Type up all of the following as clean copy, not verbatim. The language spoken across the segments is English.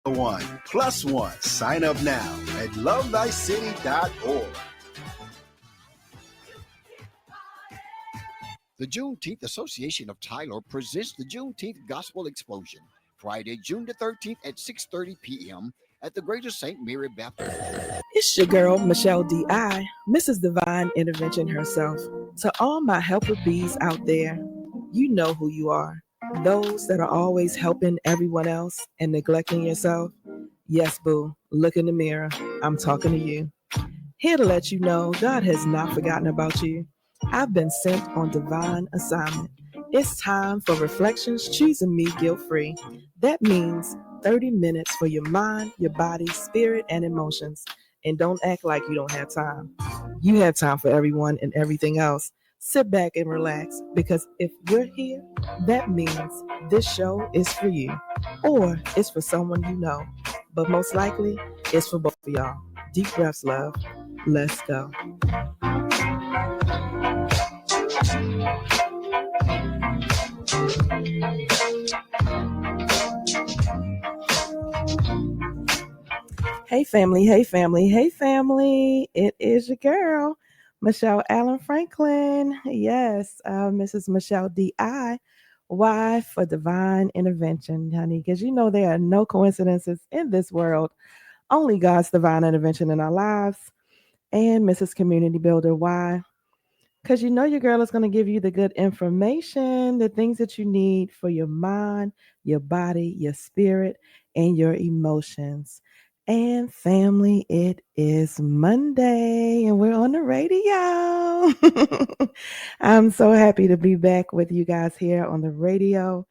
One plus one. Sign up now at lovethycity.org. The Juneteenth Association of Tyler presents the Juneteenth Gospel Explosion, Friday, June the 13th at 6:30 p.m. at the Greater St. Mary Baptist. It's your girl, Michelle D.I., Mrs. Divine Intervention herself. To all my helper bees out there, you know who you are. Those that are always helping everyone else and neglecting yourself. Yes, boo, look in the mirror. I'm talking to you. Here to let you know God has not forgotten about you. I've been sent on divine assignment. It's time for Reflections Choosing Me Guilt-Free. That means 30 minutes for your mind, your body, spirit, and emotions. And don't act like you don't have time. You have time for everyone and everything else. Sit back and relax, because if you're here, that means this show is for you, or it's for someone you know. But most likely, it's for both of y'all. Deep breaths, love. Let's go. Hey, family. Hey, family. Hey, family. It is your girl, Michelle Allen Franklin. Yes, Mrs. Michelle D.I. Why? For divine intervention, honey, because you know there are no coincidences in this world. Only God's divine intervention in our lives. And Mrs. Community Builder, why? Because you know your girl is going to give you the good information, the things that you need for your mind, your body, your spirit, and your emotions. And family, it is Monday and we're on the radio. I'm so happy to be back with you guys here on the radio.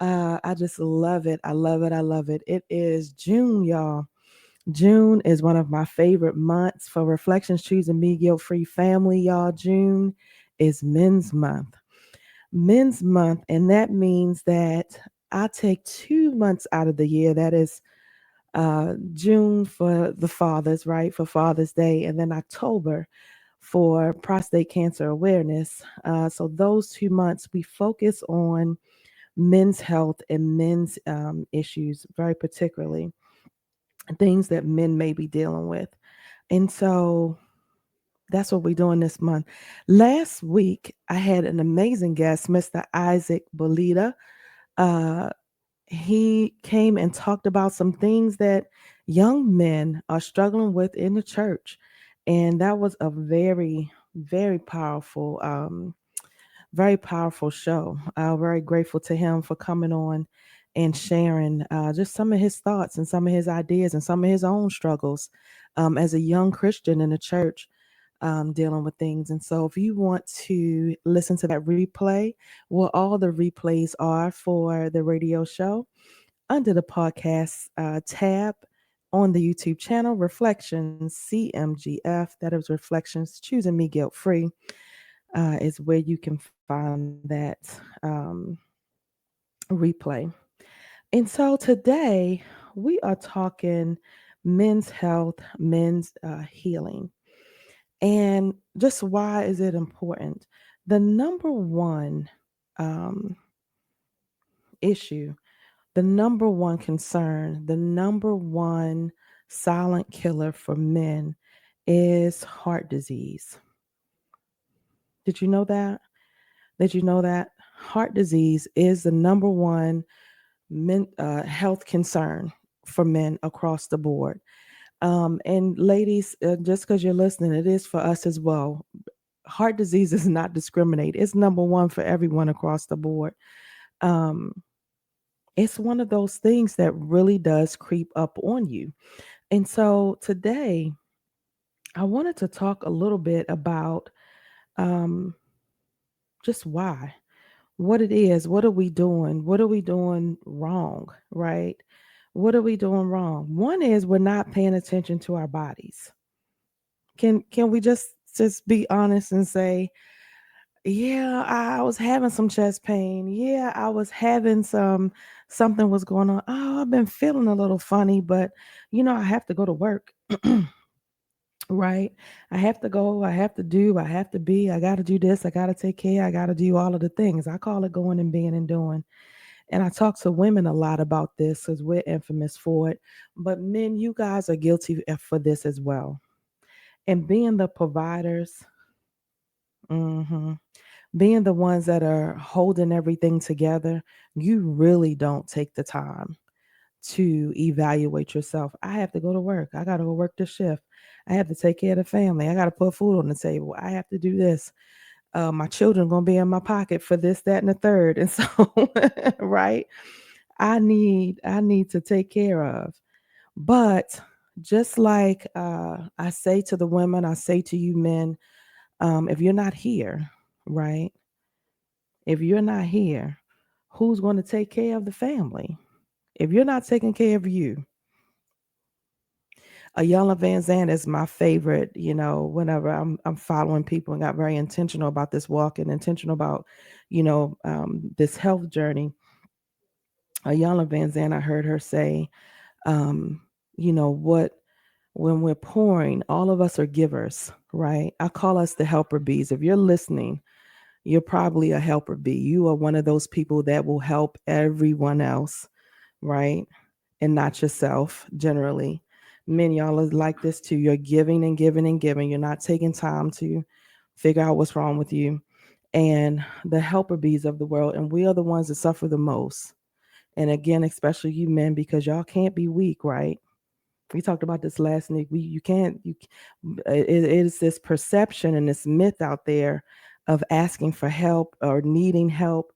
I just love it. I love it. I love it. It is June, y'all. June is one of my favorite months for Reflections Choosing Me Guilt-Free family, y'all. June is Men's Month. Men's Month, and that means that I take 2 months out of the year. That is June for the fathers, right? For Father's Day, and then October for prostate cancer awareness. So those 2 months, we focus on men's health and men's issues very particularly, things that men may be dealing with. And so that's what we're doing this month. Last week, I had an amazing guest, Mr. Isaac Bolita. Uh, he came and talked about some things that young men are struggling with in the church. And that was a very, very powerful show. Very grateful to him for coming on and sharing just some of his thoughts and some of his ideas and some of his own struggles as a young Christian in the church, dealing with things. And so if you want to listen to that replay, well, all the replays are for the radio show under the podcast tab on the YouTube channel, Reflections CMGF. That is Reflections Choosing Me Guilt Free, is where you can find that replay. And so today we are talking men's health, men's healing. And just why is it important? The number one issue, the number one concern, the number one silent killer for men is heart disease. Did you know that? Did you know that heart disease is the number one health concern for men across the board? And ladies, just because you're listening, it is for us as well. Heart disease is not discriminate. It's number one for everyone across the board. Um, it's one of those things that really does creep up on you. And so today, I wanted to talk a little bit about um, just why, what it is, what are we doing? What are we doing wrong, right? What are we doing wrong? One is we're not paying attention to our bodies. Can we just be honest and say, yeah, I was having some chest pain. Yeah, I was having something was going on. Oh, I've been feeling a little funny, but I have to go to work. Right? I have to go, I have to do, I have to be, I got to do this, I got to take care, I got to do all of the things. I call it going and being and doing. And I talk to women a lot about this because we're infamous for it. But men, you guys are guilty for this as well. And being the providers, hmm being the ones that are holding everything together, you really don't take the time to evaluate yourself. I have to go to work. I got to go work the shift. I have to take care of the family. I got to put food on the table. I have to do this. My children gonna be in my pocket for this, that, and the third. And so, right, I need to take care of. But just like I say to the women, I say to you men, if you're not here, right? If you're not here, who's going to take care of the family? If you're not taking care of you, Ayala Van Zandt is my favorite. Whenever I'm following people and got very intentional about this walk and intentional about, this health journey. Ayala Van Zandt, I heard her say, um, what when we're pouring, all of us are givers, right? I call us the helper bees. If you're listening, you're probably a helper bee. You are one of those people that will help everyone else, right? And not yourself, generally. Men, y'all are like this too. You're giving and giving and giving. You're not taking time to figure out what's wrong with you. And the helper bees of the world, and we are the ones that suffer the most. And again, especially you men, because y'all can't be weak, right? We talked about this last week. You can't. It is this perception and this myth out there of asking for help or needing help,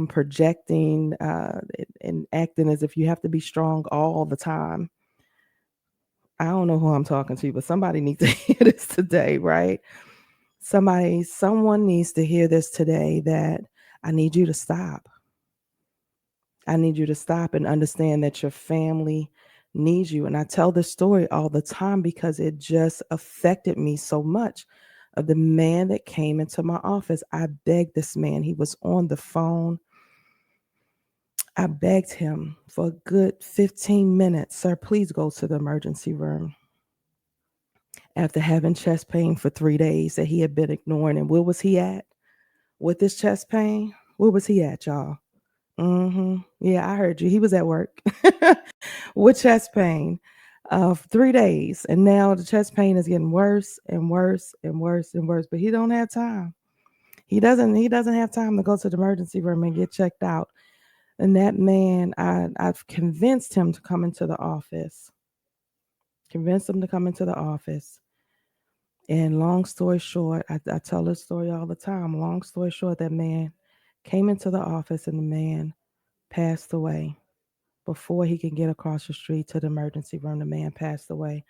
projecting and acting as if you have to be strong all the time. I don't know who I'm talking to, but somebody needs to hear this today, right? Someone needs to hear this today that I need you to stop. I need you to stop and understand that your family needs you. And I tell this story all the time because it just affected me so much. Of the man that came into my office, I begged this man. He was on the phone. I begged him for a good 15 minutes. Sir, please go to the emergency room. After having chest pain for 3 days that he had been ignoring. And where was he at with this chest pain? Where was he at, y'all? Yeah, I heard you. He was at work with chest pain for 3 days, and now the chest pain is getting worse and worse and worse and worse. But he don't have time. He doesn't have time to go to the emergency room and get checked out. And that man, I've convinced him to come into the office. Convinced him to come into the office. And long story short, I tell this story all the time. Long story short, that man came into the office and the man passed away. Before he can get across the street to the emergency room, the man passed away.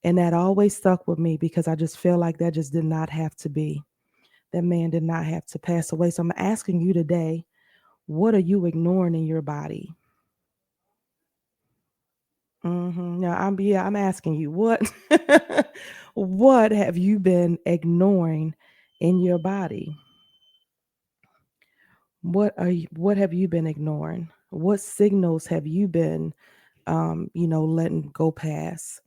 And that always stuck with me because I just feel like that just did not have to be. That man did not have to pass away. So I'm asking you today, what are you ignoring in your body? Now I'm asking you, what what have you been ignoring in your body? What have you been ignoring? What signals have you been letting go past?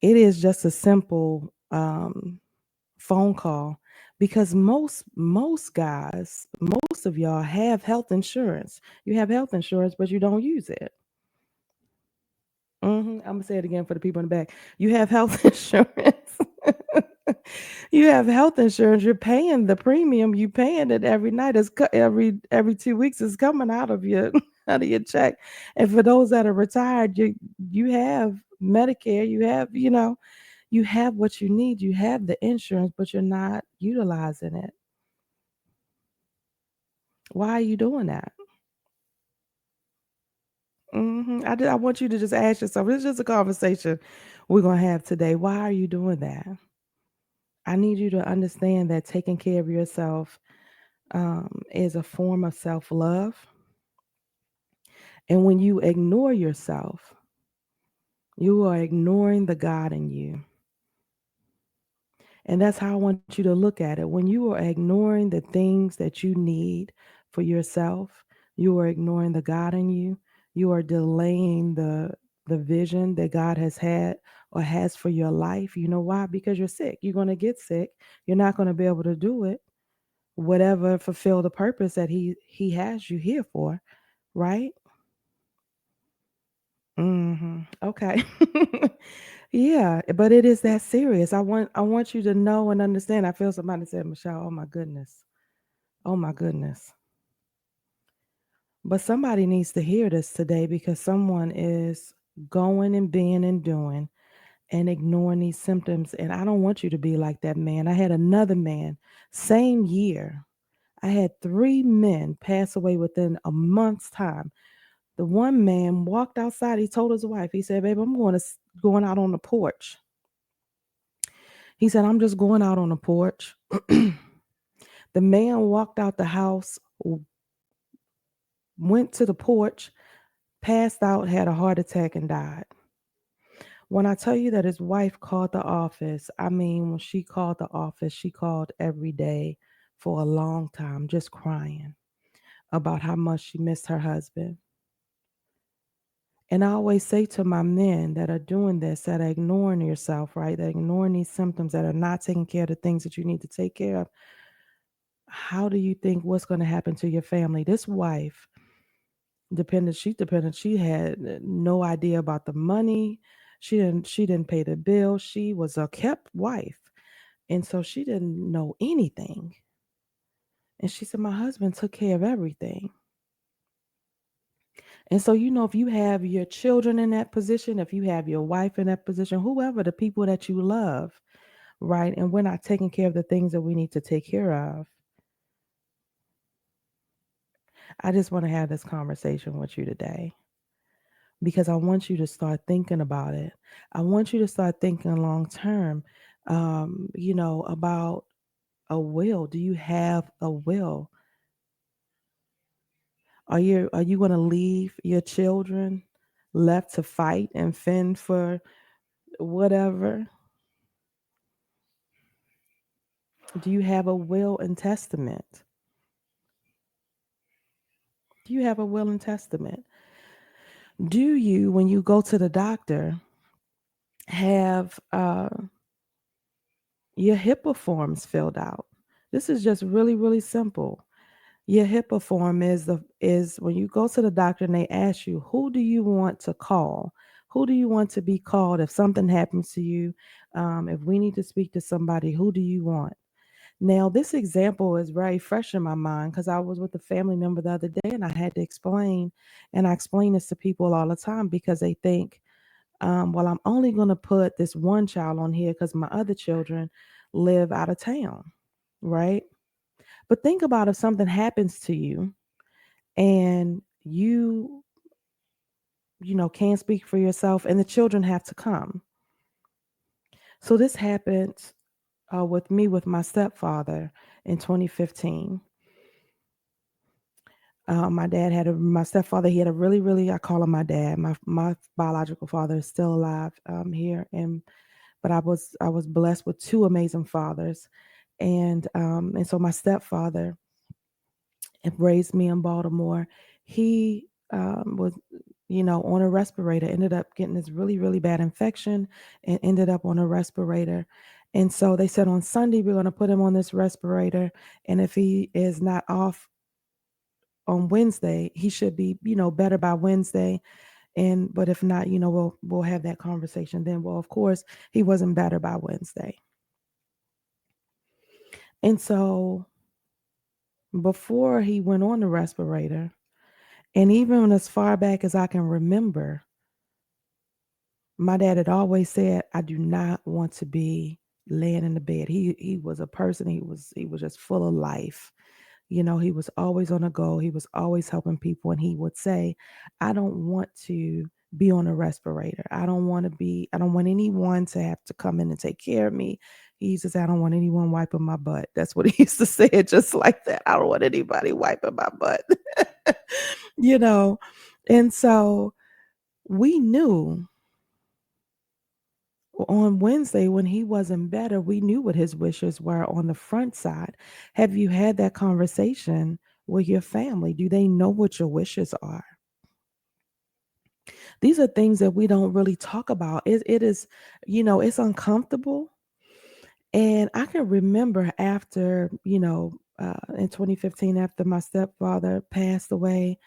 It is just a simple phone call because most guys, most of y'all have health insurance. You have health insurance, but you don't use it. I'm gonna say it again for the people in the back. You have health insurance. You have health insurance. You're paying the premium. You paying it every night. Every 2 weeks is coming out of your out of your check. And for those that are retired, you have Medicare. You have what you need. You have the insurance, but you're not utilizing it. Why are you doing that? I want you to just ask yourself. It's just a conversation we're gonna have today. Why are you doing that? I need you to understand that taking care of yourself is a form of self love. And when you ignore yourself, you are ignoring the God in you. And that's how I want you to look at it. When you are ignoring the things that you need for yourself, you are ignoring the God in you. You are delaying the vision that God has had or has for your life. You know why? Because you're sick. You're going to get sick. You're not going to be able to do it. Whatever fulfill the purpose that he has you here for. right? Okay. Yeah, but it is that serious. I want you to know and understand. I feel somebody said, Michelle, oh my goodness. Oh my goodness. But somebody needs to hear this today because someone is going and being and doing and ignoring these symptoms. And I don't want you to be like that man. I had another man, same year. I had three men pass away within a month's time. The one man walked outside. He told his wife, he said, babe, I'm going out on the porch. He said, I'm just going out on the porch. The man walked out the house, went to the porch, passed out, had a heart attack, and died. When I tell you that his wife called the office, I mean, when she called the office, she called every day for a long time, just crying about how much she missed her husband. And I always say to my men that are doing this, that are ignoring yourself, right? That are ignoring these symptoms, that are not taking care of the things that you need to take care of. How do you think what's going to happen to your family? This wife, dependent, she had no idea about the money. She didn't pay the bill. She was a kept wife. And so she didn't know anything. And she said, my husband took care of everything. And so, if you have your children in that position, if you have your wife in that position, whoever the people that you love, right? And we're not taking care of the things that we need to take care of. I just want to have this conversation with you today because I want you to start thinking about it. I want you to start thinking long term, about a will. Do you have a will? Are you going to leave your children left to fight and fend for whatever? Do you have a will and testament? Do you have a will and testament? Do you, when you go to the doctor, have your HIPAA forms filled out? This is just really, really simple. Your HIPAA form is when you go to the doctor and they ask you, who do you want to call? Who do you want to be called if something happens to you? If we need to speak to somebody, who do you want? Now, this example is very fresh in my mind because I was with a family member the other day and I had to explain, and I explain this to people all the time because they think, well, I'm only going to put this one child on here because my other children live out of town, right? But think about if something happens to you and you can't speak for yourself and the children have to come. So this happened with me with my stepfather in 2015. My stepfather, he had a really, really, I call him my dad. My biological father is still alive here, but I was blessed with two amazing fathers, and so my stepfather raised me in Baltimore. He was, on a respirator, ended up getting this really, really bad infection and ended up on a respirator. And so they said on Sunday, we're going to put him on this respirator. And if he is not off on Wednesday, he should be, better by Wednesday. But if not, we'll have that conversation then. Well, of course, he wasn't better by Wednesday. And so before he went on the respirator, and even as far back as I can remember, my dad had always said, I do not want to be laying in the bed. He was a person, he was just full of life. He was always on a go. He was always helping people. And he would say, I don't want to be on a respirator. I don't want anyone to have to come in and take care of me. He used to say, I don't want anyone wiping my butt. That's what he used to say, it just like that. I don't want anybody wiping my butt. you know. And so we knew on Wednesday when he wasn't better, we knew what his wishes were on the front side. Have you had that conversation with your family? Do they know what your wishes are? These are things that we don't really talk about. It is, it's uncomfortable. And I can remember after, in 2015, after my stepfather passed away,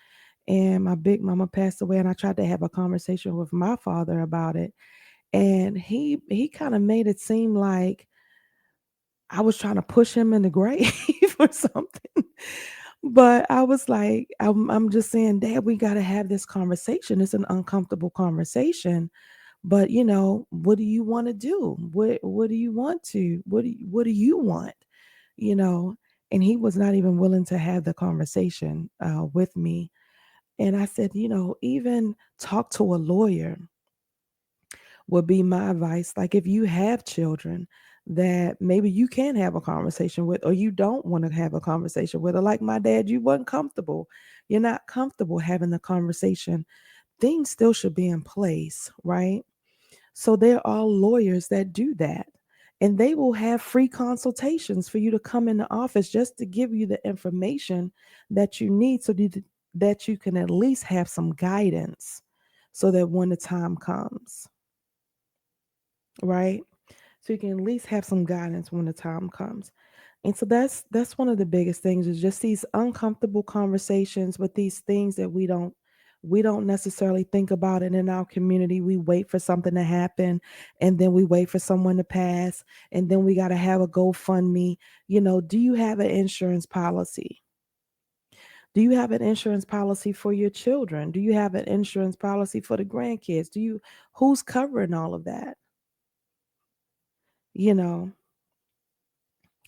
and my big mama passed away, and I tried to have a conversation with my father about it, and he kind of made it seem like I was trying to push him in the grave or something. But I was like, I'm just saying, Dad, we got to have this conversation. It's an uncomfortable conversation, but what do you want to do? What do you want to? What do you want? You know, and he was not even willing to have the conversation with me. And I said, even talk to a lawyer would be my advice. Like if you have children that maybe you can have a conversation with, or you don't want to have a conversation with, or like my dad, you wasn't comfortable. You're not comfortable having the conversation. Things still should be in place, right? So there are lawyers that do that. And they will have free consultations for you to come in the office just to give you the information that you need that you can at least have some guidance so that when the time comes, right? So you can at least have some guidance when the time comes. And so that's one of the biggest things is just these uncomfortable conversations with these things that we don't necessarily think about it in our community. We wait for something to happen, and then we wait for someone to pass, and then we got to have a GoFundMe. Do you have an insurance policy? Do you have an insurance policy for your children? Do you have an insurance policy for the grandkids? Who's covering all of that? You know,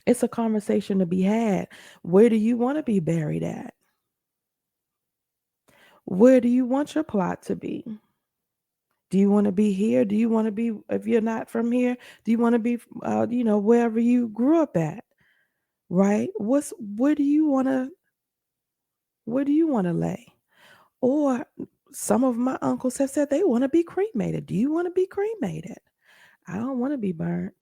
it's a conversation to be had. Where do you want to be buried at? Where do you want your plot to be? Do you want to be here? Do you want to be, if you're not from here, do you want to be, wherever you grew up at? Right? Where do you want to lay? Or some of my uncles have said they want to be cremated. Do you want to be cremated? I don't want to be burnt.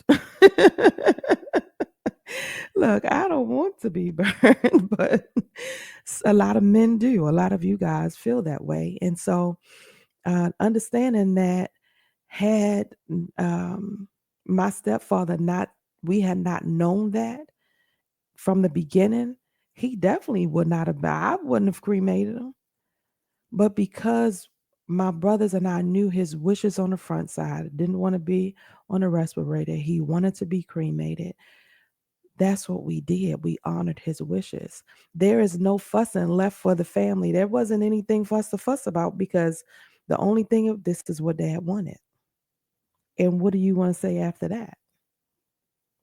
Look, I don't want to be burned, but a lot of men do. A lot of you guys feel that way. And so, understanding that had my stepfather we had not known that from the beginning, he definitely would not have, I wouldn't have cremated him. But because my brothers and I knew his wishes on the front side, didn't want to be on a respirator, he wanted to be cremated. That's what we did. We honored his wishes. There is no fussing left for the family. There wasn't anything for us to fuss about because the only thing of this is what dad wanted. And what do you want to say after that?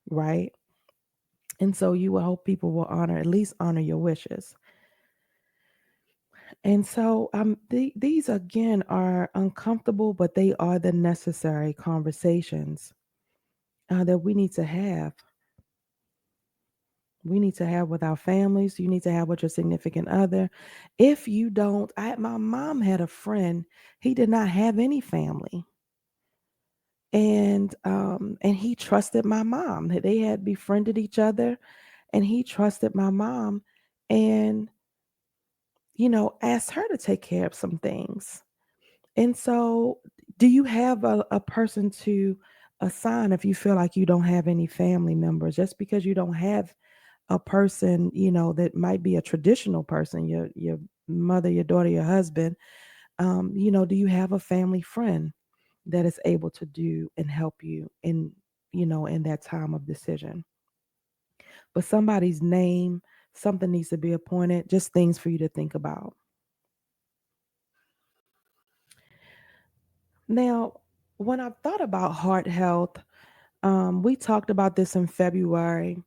Right? And so you will hope people will at least honor your wishes. And so these again are uncomfortable, but they are the necessary conversations that we need to have with our families. You need to have with your significant other. If you don't, my mom had a friend. He did not have any family, and he trusted my mom. They had befriended each other, and he trusted my mom, and asked her to take care of some things. And so, do you have a person to assign if you feel like you don't have any family members? Just because you don't have a person, that might be a traditional person, your mother, your daughter, your husband, do you have a family friend that is able to do and help you in that time of decision? But somebody's name, something needs to be appointed, just things for you to think about. Now, when I've thought about heart health, we talked about this in February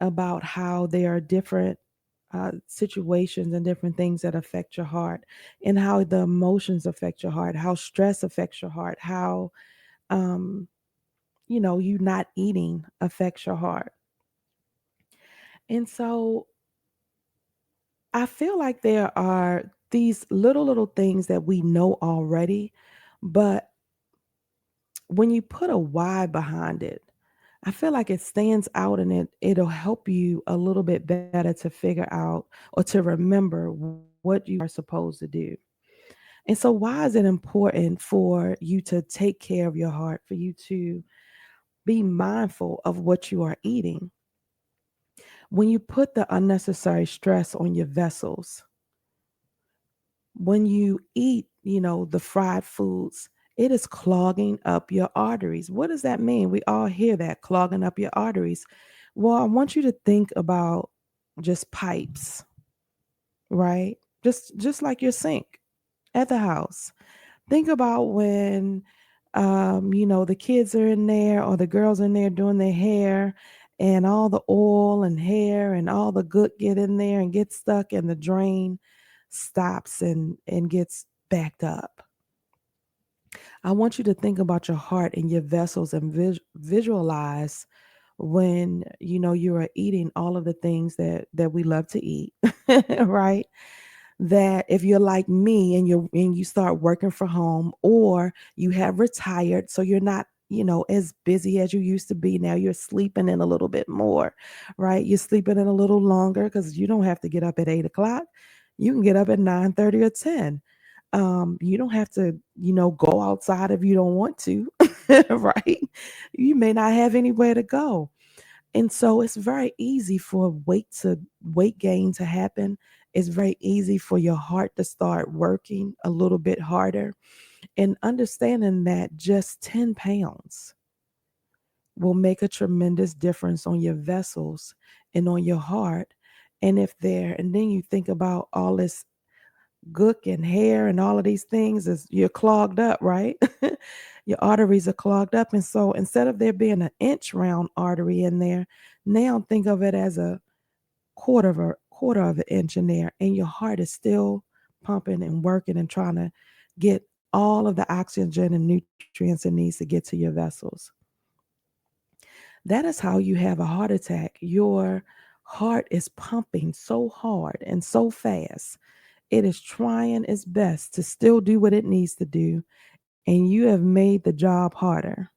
about how there are different situations and different things that affect your heart, and how the emotions affect your heart, how stress affects your heart, how um, you not eating affects your heart. And so I feel like there are these little things that we know already, but when you put a why behind it, I feel like it stands out, and it'll help you a little bit better to figure out or to remember what you are supposed to do. And so why is it important for you to take care of your heart, for you to be mindful of what you are eating? When you put the unnecessary stress on your vessels, When you eat, the fried foods, it is clogging up your arteries. What does that mean? We all hear that, clogging up your arteries. Well, I want you to think about just pipes, right? Just like your sink at the house. Think about when the kids are in there or the girls in there doing their hair, and all the oil and hair and all the good get in there and get stuck, and the drain stops and gets backed up. I want you to think about your heart and your vessels and visualize when you are eating all of the things that we love to eat, right? That if you're like me and you start working from home, or you have retired, so you're not as busy as you used to be. Now you're sleeping in a little bit more, right? You're sleeping in a little longer because you don't have to get up at 8 o'clock. You can get up at 9:30 or 10. You don't have to go outside if you don't want to. Right? You may not have anywhere to go, and so it's very easy for weight gain to happen. It's very easy for your heart to start working a little bit harder. And understanding that just 10 pounds will make a tremendous difference on your vessels and on your heart. And then you think about all this gook and hair and all of these things, is you're clogged up, right? Your arteries are clogged up. And so instead of there being an inch round artery in there, now think of it as a quarter of an inch in there, and your heart is still pumping and working and trying to get all of the oxygen and nutrients it needs to get to your vessels. That is how you have a heart attack. Your heart is pumping so hard and so fast. It is trying its best to still do what it needs to do, and you have made the job harder.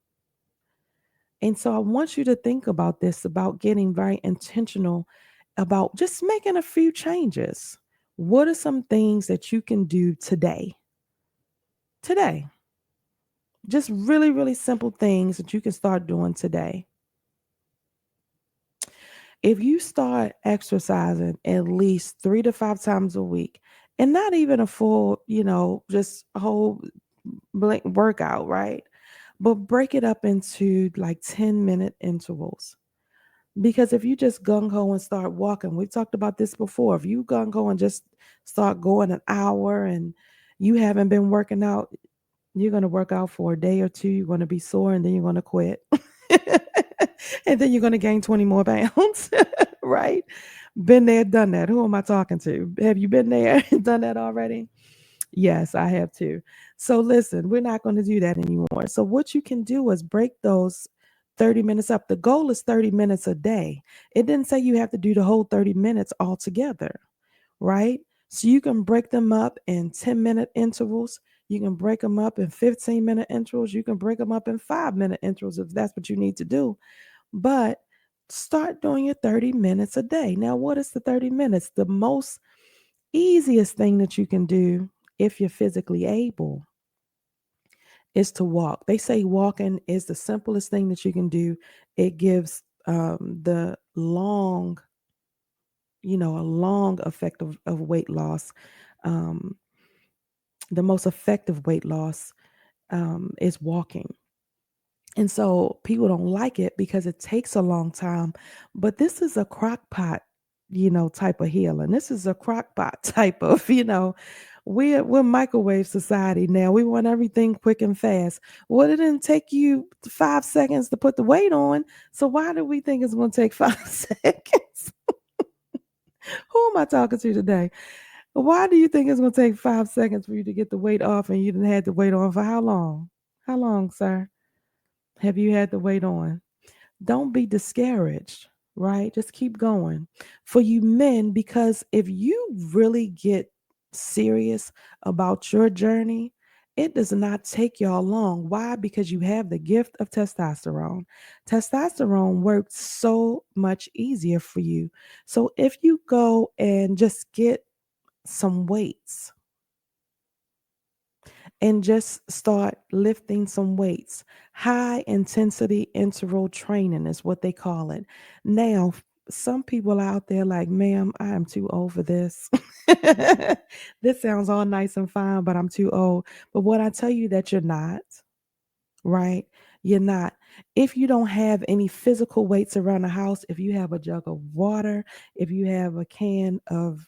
And so I want you to think about this, about getting very intentional about just making a few changes. What are some things that you can do today? Today. Just really, really simple things that you can start doing today. If you start exercising at least 3 to 5 times a week, and not even a full, just a whole workout, right? But break it up into like 10-minute intervals. Because if you just gung ho and start walking, we've talked about this before. If you gung ho and just start going an hour and you haven't been working out, you're going to work out for a day or two. You're going to be sore, and then you're going to quit. And then you're going to gain 20 more pounds, right? Been there, done that. Who am I talking to? Have you been there and done that already? Yes, I have too. So listen, we're not going to do that anymore. So what you can do is break those 30 minutes up. The goal is 30 minutes a day. It didn't say you have to do the whole 30 minutes all together, right? So you can break them up in 10-minute intervals. You can break them up in 15-minute intervals. You can break them up in 5-minute intervals if that's what you need to do. But start doing your 30 minutes a day. Now, what is the 30 minutes? The most easiest thing that you can do, if you're physically able, is to walk. They say walking is the simplest thing that you can do. It gives the a long effect of weight loss. Um, the most effective weight loss is walking. And so people don't like it because it takes a long time. But this is a crock pot, type of healing. This is a crock pot type of, we're microwave society now. We want everything quick and fast. Well, it didn't take you 5 seconds to put the weight on. So why do we think it's going to take 5 seconds? Who am I talking to today? Why do you think it's going to take 5 seconds for you to get the weight off, and you didn't have the weight on for how long? How long, sir? Have you had the weight on? Don't be discouraged, right? Just keep going. For you men, because if you really get serious about your journey, it does not take y'all long. Why? Because you have the gift of testosterone. Testosterone works so much easier for you. So if you go and just get some weights and just start lifting some weights. High intensity interval training is what they call it. Now, some people out there like, ma'am, I am too old for this. This sounds all nice and fine, but I'm too old. But what I tell you that you're not, right? You're not. If you don't have any physical weights around the house, if you have a jug of water, if you have a can of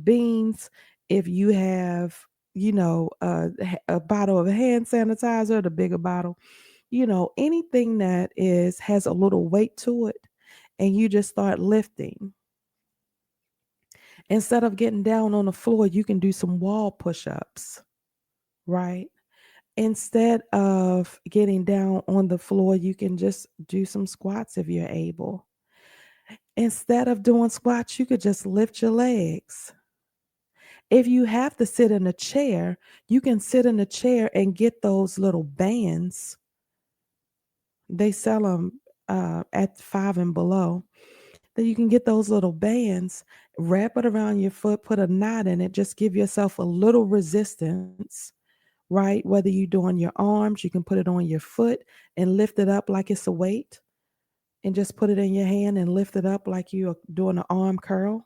beans, if you have, a bottle of hand sanitizer, the bigger bottle, anything that is has a little weight to it, and you just start lifting. Instead of getting down on the floor, you can do some wall push-ups, right? Instead of getting down on the floor, you can just do some squats if you're able. Instead of doing squats, you could just lift your legs. If you have to sit in a chair, you can sit in a chair and get those little bands. They sell them at Five and Below. That you can get those little bands, wrap it around your foot, put a knot in it, just give yourself a little resistance, right? Whether you're doing your arms, you can put it on your foot and lift it up like it's a weight, and just put it in your hand and lift it up like you're doing an arm curl.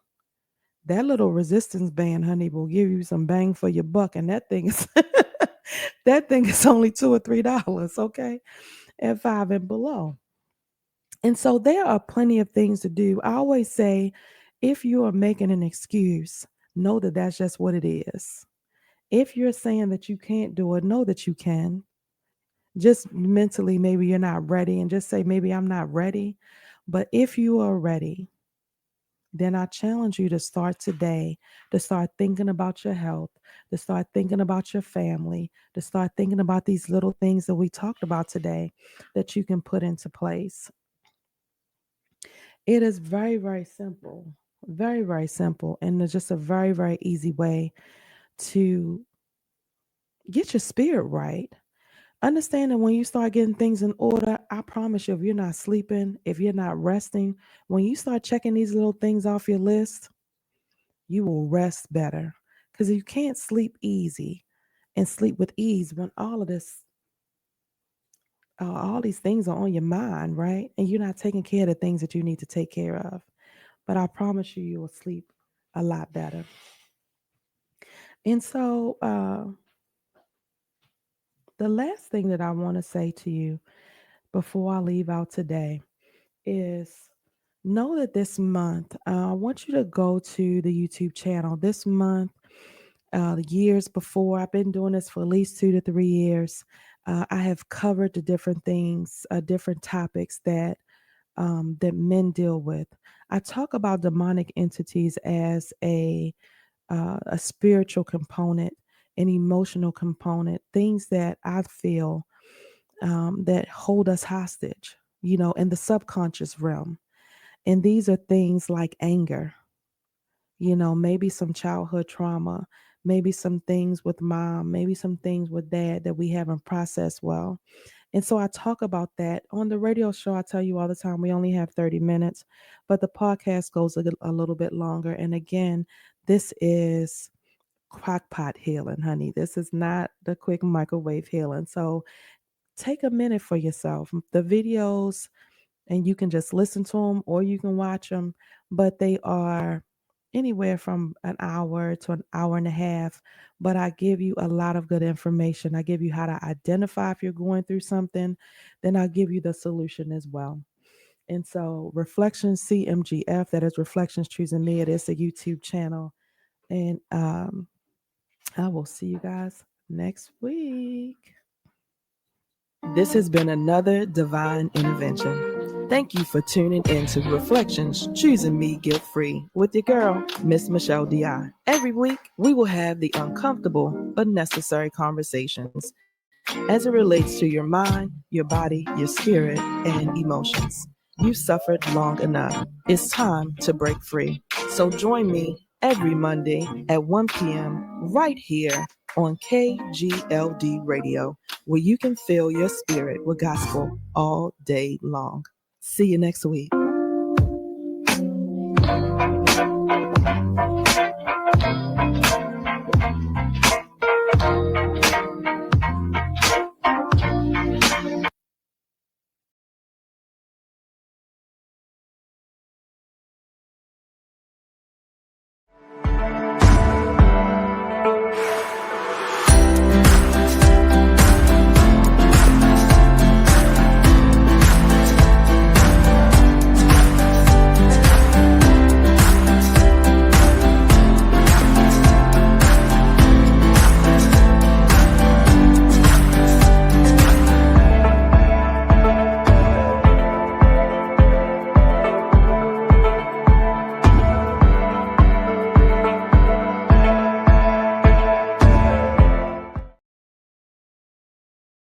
That little resistance band, honey, will give you some bang for your buck. And that thing is that thing is only $2 or $3, okay? At Five and Below. And so there are plenty of things to do. I always say, if you are making an excuse, know that that's just what it is. If you're saying that you can't do it, know that you can. Just mentally, maybe you're not ready, and just say, maybe I'm not ready. But if you are ready, then I challenge you to start today, to start thinking about your health, to start thinking about your family, to start thinking about these little things that we talked about today that you can put into place. It is very, very simple, very, very simple. And it's just a very, very easy way to get your spirit right. Understand that when you start getting things in order, I promise you, if you're not sleeping, if you're not resting, when you start checking these little things off your list, you will rest better. Because you can't sleep easy and sleep with ease when all these things are on your mind, right? And you're not taking care of the things that you need to take care of. But I promise you, you will sleep a lot better. And so, the last thing that I want to say to you before I leave out today is, know that this month, I want you to go to the YouTube channel. This month, years before, I've been doing this for at least 2 to 3 years. I have covered the different things, different topics that men deal with. I talk about demonic entities as a spiritual component, an emotional component, things that I feel that hold us hostage, in the subconscious realm. And these are things like anger, maybe some childhood trauma, maybe some things with mom, maybe some things with dad that we haven't processed well. And so I talk about that on the radio show. I tell you all the time, we only have 30 minutes, but the podcast goes a little bit longer. And again, this is crockpot healing, honey. This is not the quick microwave healing. So take a minute for yourself. The videos, and you can just listen to them or you can watch them, but they are anywhere from an hour to an hour and a half. But I give you a lot of good information. I give you how to identify if you're going through something, then I'll give you the solution as well. And so, Reflections CMGF, that is Reflections Choosing Me, it is a YouTube channel. And I will see you guys next week. This has been another divine intervention. Thank you for tuning in to Reflections Choosing Me Guilt Free with your girl, Miss Michelle D.I. Every week, we will have the uncomfortable but necessary conversations as it relates to your mind, your body, your spirit, and emotions. You've suffered long enough. It's time to break free. So join me every Monday at 1 p.m. right here on KGLD Radio, where you can fill your spirit with gospel all day long. See you next week.